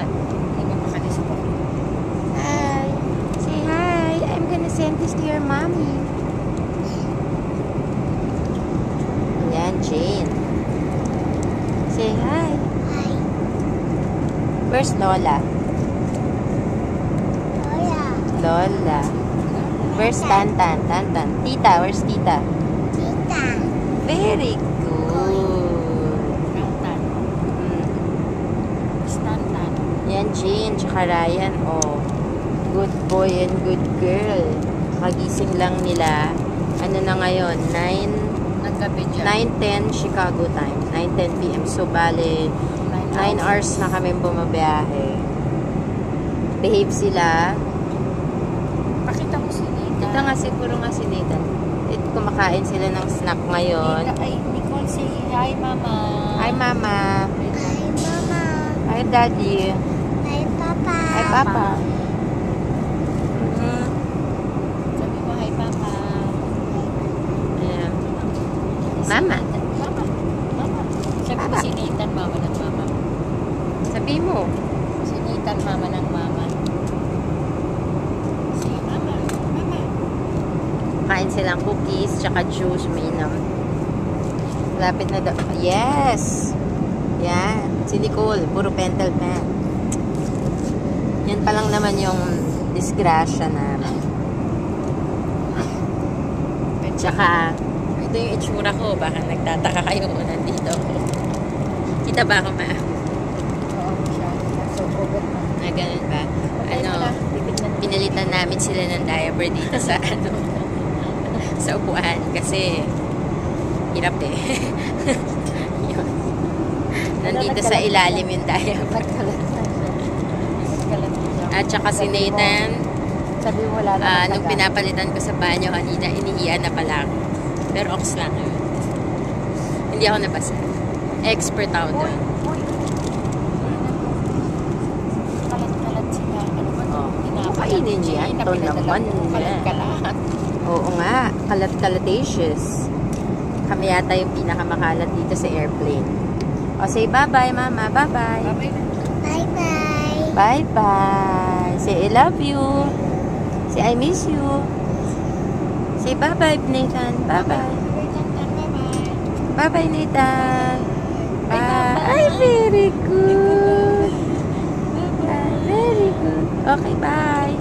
What? Hindi mo makalis po. Hi. Say hi. I'm gonna send this to your mommy. Yan, Jane. Say hi. Hi. Where's Lola? Lola. Lola. Where's Tantan? Tantan. Tita, where's Tita? Tita. Very good. Tantan. Tantan. Yan, Jane, tsaka Ryan. Oh, good boy and good girl. Kagising lang nila. Ano na ngayon? Nagkape dyan. 9:10 Chicago time. 9:10 p.m. So, bale, 9 hours na kami bumabiyahe. Behave sila. Pakita mo si Nita. Ito nga siguro nga si Nathan. Kumakain sila ng snack ngayon. Nita, ay, Nicole, say hi, Mama. Hi, Mama. Hi, Mama. Hi, Daddy. Hi, Papa. Hi, Papa. Sabi mo, hi, Papa. Ayan. Mama. Mama. Mama. Sabi mo Papa. si Nathan, Mama ng Mama. Sabi mo. Si Nathan, Mama ng Mama. Si Mama. Mama. Kain silang cookies, tsaka juice, umiinom. Lapit na daw. Yes! Yan. Si Nicole, puro pentel pen. Yan pa lang naman yung disgrasya namin. Tsaka, ito yung itsura ko. Baka nagtataka kayo kung nandito ako. Kita ba ako, ma? Oo, siya. So, COVID na. Na ganun ba? Ano, pinalitan namin sila ng diaper dito sa ano, sa upuan kasi hirap eh. Yun. Nandito sa ilalim yung diaper. At saka si Nathan, Sabi mo wala na nung pinapalitan ko sa banyo kanina, inihiyan na pala ako. Pero ox lang yun. Hindi ako nabasa. Expert ako doon. Kalat-kalat sila. Ano ba ito? Oh. Kainin niya. Ito naman. Kalat-kalat. Oo nga. Kalat-kalatacious. Kami yata yung pinakamakalat dito sa airplane. O, say bye-bye, Mama. Bye-bye. Bye-bye. Bye-bye. Say I love you. Say I miss you. Say bye-bye, Nathan. Bye-bye. Bye-bye, Nathan. Bye. Ay, very good. Very good. Okay, bye.